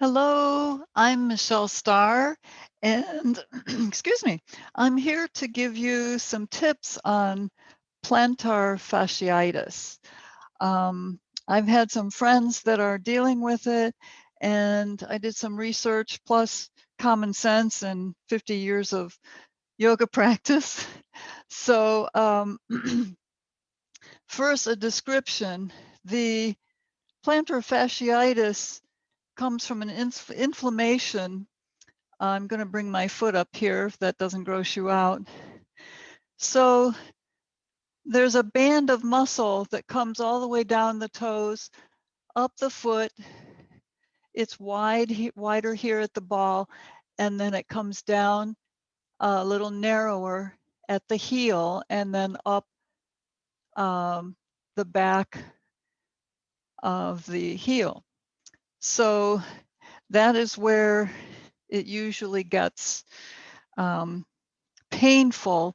Hello, I'm Michelle Starr, and excuse me, I'm here to give you some tips on plantar fasciitis. Um, I've had some friends that are dealing with it, and I did some research plus common sense and 50 years of yoga practice. So, first, a description. The plantar fasciitis comes from an inflammation. I'm going to bring my foot up here if that doesn't gross you out. So there's a band of muscle that comes all the way down the toes, up the foot. It's wider here at the ball, and then it comes down a little narrower at the heel, and then up the back of the heel. So that is where it usually gets painful,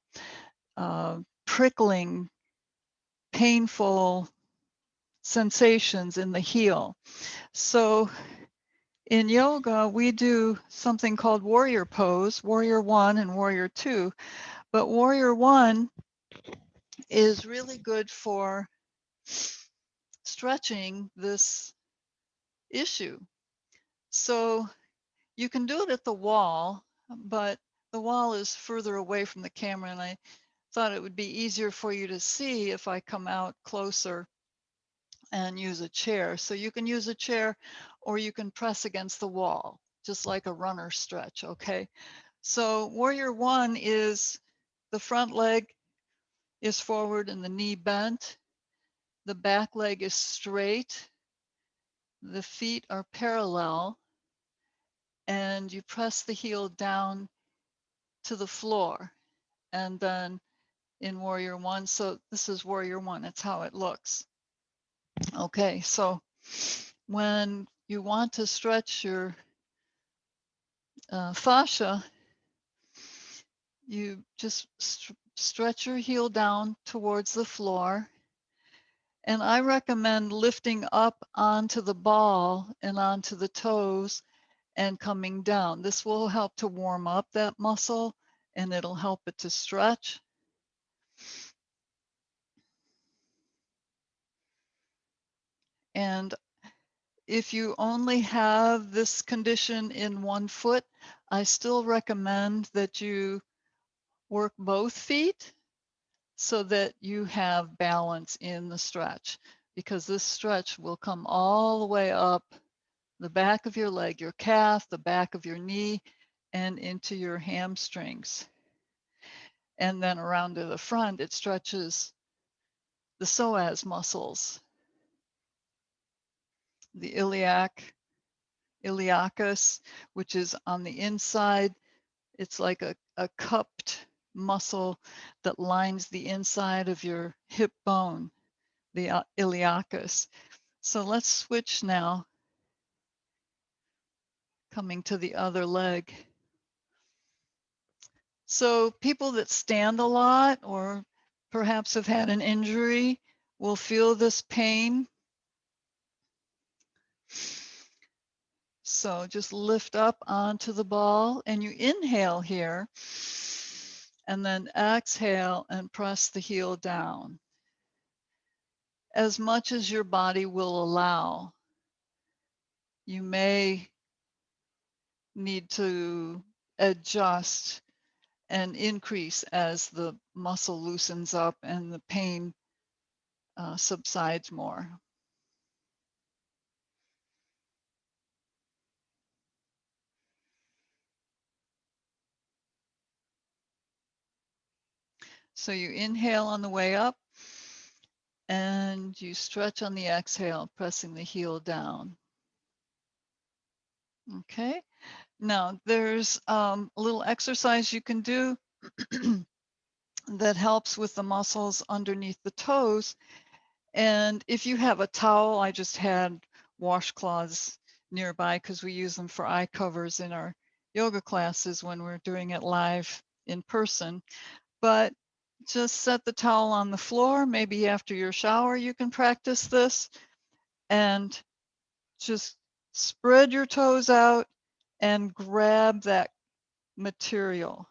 prickling, painful sensations in the heel. So in yoga, we do something called warrior pose, warrior 1 and warrior 2. But warrior 1 is really good for stretching this issue. So you can do it at the wall, but the wall is further away from the camera, and I thought it would be easier for you to see if I come out closer and use a chair. So you can use a chair or you can press against the wall, just like a runner stretch, okay? So warrior 1 is the front leg is forward and the knee bent. The back leg is straight. The feet are parallel, and you press the heel down to the floor. And then in warrior 1, so this is warrior 1, that's how it looks. Okay, so when you want to stretch your fascia, you just stretch your heel down towards the floor. And I recommend lifting up onto the ball and onto the toes and coming down. This will help to warm up that muscle, and it'll help it to stretch. And if you only have this condition in one foot, I still recommend that you work both feet so that you have balance in the stretch, because this stretch will come all the way up the back of your leg, your calf, the back of your knee, and into your hamstrings. And then around to the front, it stretches the psoas muscles, the iliacus, which is on the inside. It's like a cupped muscle that lines the inside of your hip bone, the iliacus. So let's switch now, coming to the other leg. So people that stand a lot or perhaps have had an injury will feel this pain. So just lift up onto the ball and you inhale here and then exhale and press the heel down as much as your body will allow. You may need to adjust and increase as the muscle loosens up and the pain subsides more. So you inhale on the way up and you stretch on the exhale, pressing the heel down. Okay, now there's a little exercise you can do that helps with the muscles underneath the toes. And if you have a towel, I just had washcloths nearby because we use them for eye covers in our yoga classes when we're doing it live in person. But just set the towel on the floor. Maybe after your shower, you can practice this and just Spread your toes out and grab that material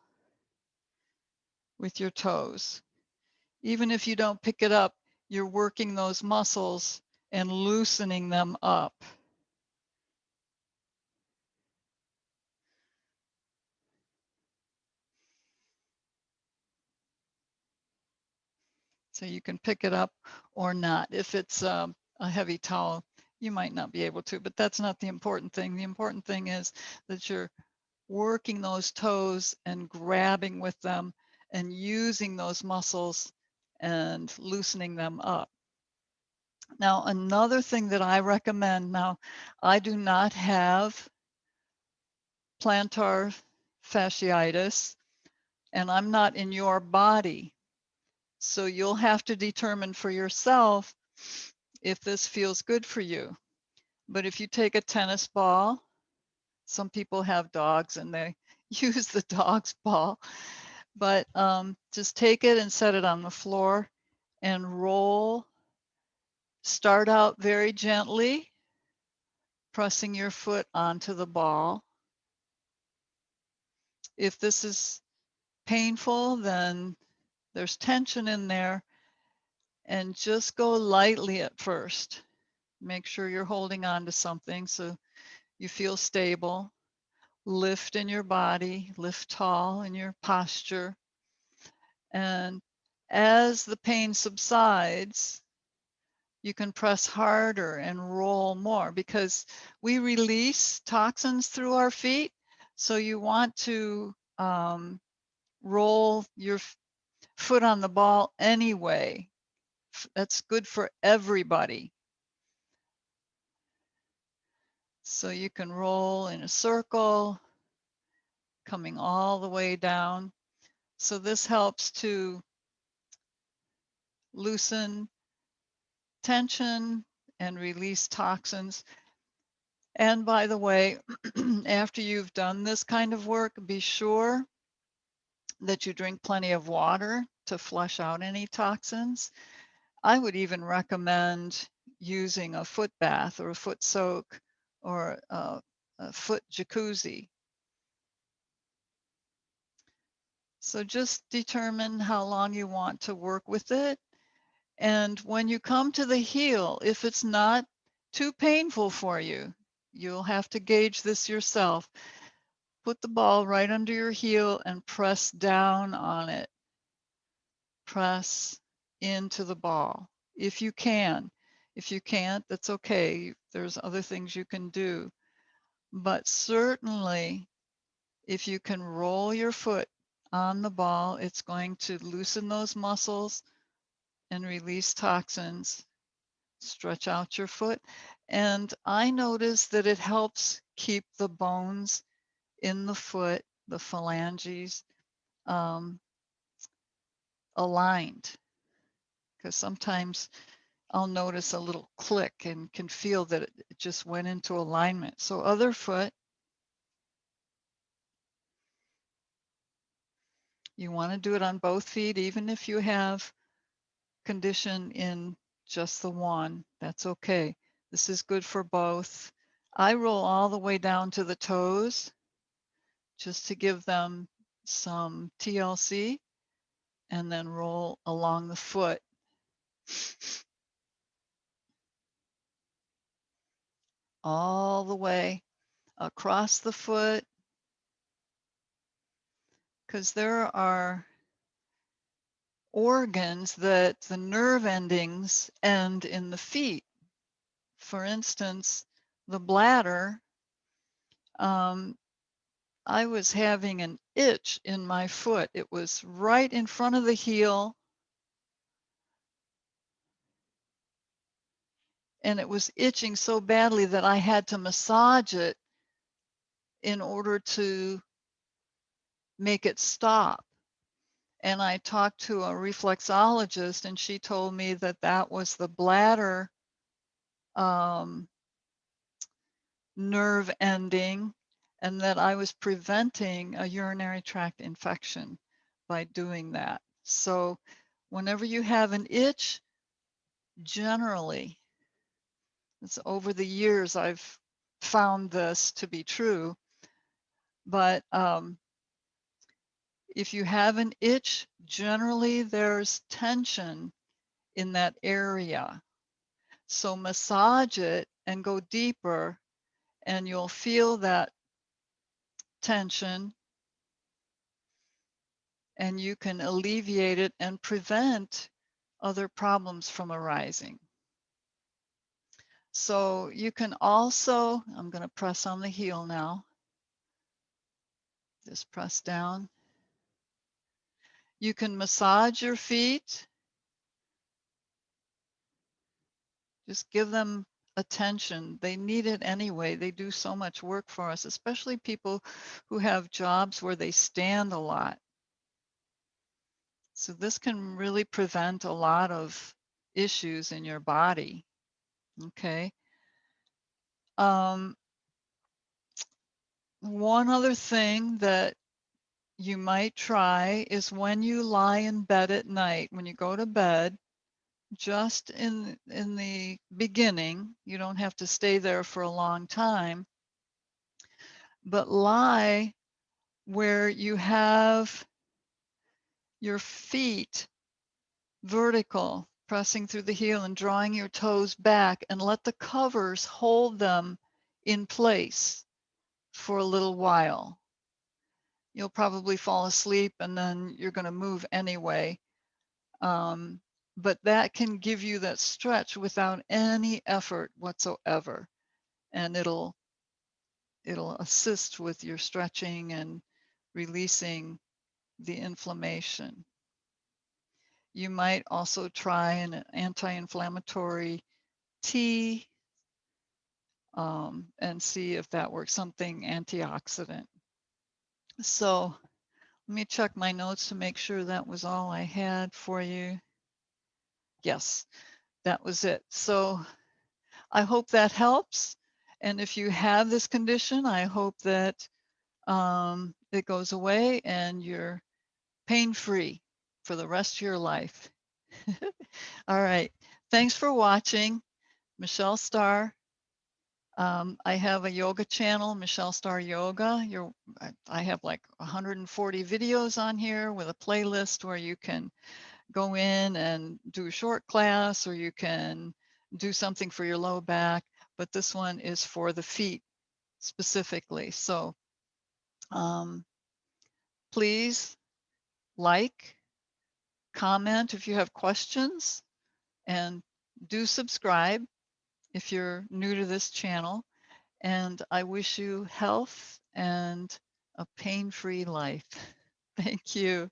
with your toes. Even if you don't pick it up, you're working those muscles and loosening them up. So you can pick it up or not. If it's a heavy towel, you might not be able to, but that's not the important thing. The important thing is that you're working those toes and grabbing with them and using those muscles and loosening them up. Now, another thing that I recommend, now I do not have plantar fasciitis and I'm not in your body. So you'll have to determine for yourself if this feels good for you. But if you take a tennis ball, some people have dogs and they use the dog's ball, but just take it and set it on the floor and roll. Start out very gently, pressing your foot onto the ball. If this is painful, then there's tension in there, and just go lightly at first. Make sure you're holding on to something so you feel stable. Lift in your body, lift tall in your posture. And as the pain subsides, you can press harder and roll more because we release toxins through our feet. So you want to roll your foot on the ball anyway. That's good for everybody. So you can roll in a circle, coming all the way down. So this helps to loosen tension and release toxins. And by the way, after you've done this kind of work, be sure that you drink plenty of water to flush out any toxins. I would even recommend using a foot bath or a foot soak or a foot jacuzzi. So just determine how long you want to work with it. And when you come to the heel, if it's not too painful for you, you'll have to gauge this yourself. Put the ball right under your heel and press down on it. Press into the ball if you can. If you can't, that's okay. There's other things you can do. But certainly, if you can roll your foot on the ball, it's going to loosen those muscles and release toxins. Stretch out your foot. And I notice that it helps keep the bones in the foot, the phalanges, aligned. Because sometimes I'll notice a little click and can feel that it just went into alignment. So other foot, you want to do it on both feet, even if you have condition in just the one, that's okay. This is good for both. I roll all the way down to the toes just to give them some TLC and then roll along the foot. All the way across the foot, because there are organs that the nerve endings end in the feet. For instance, the bladder, I was having an itch in my foot. It was right in front of the heel, and it was itching so badly that I had to massage it in order to make it stop. And I talked to a reflexologist, and she told me that that was the bladder nerve ending, and that I was preventing a urinary tract infection by doing that. So whenever you have an itch, generally, it's over the years I've found this to be true. But if you have an itch, generally there's tension in that area. So massage it and go deeper, and you'll feel that tension, and you can alleviate it and prevent other problems from arising. So you can also, I'm going to press on the heel now. Just press down. You can massage your feet. Just give them attention. They need it anyway. They do so much work for us, especially people who have jobs where they stand a lot. So this can really prevent a lot of issues in your body. Okay. One other thing that you might try is when you lie in bed at night, when you go to bed, just in the beginning, you don't have to stay there for a long time, but lie where you have your feet vertical, pressing through the heel and drawing your toes back, and let the covers hold them in place for a little while. You'll probably fall asleep and then you're going to move anyway. But that can give you that stretch without any effort whatsoever. And it'll assist with your stretching and releasing the inflammation. You might also try an anti-inflammatory tea and see if that works, something antioxidant. So let me check my notes to make sure that was all I had for you. Yes, that was it. So I hope that helps. And if you have this condition, I hope that it goes away and you're pain-free for the rest of your life. All right. Thanks for watching. Michelle Starr. I have a yoga channel, Michelle Starr Yoga. I have like 140 videos on here with a playlist where you can go in and do a short class, or you can do something for your low back. But this one is for the feet specifically. So please like, comment if you have questions, and do subscribe if you're new to this channel. And I wish you health and a pain-free life. Thank you.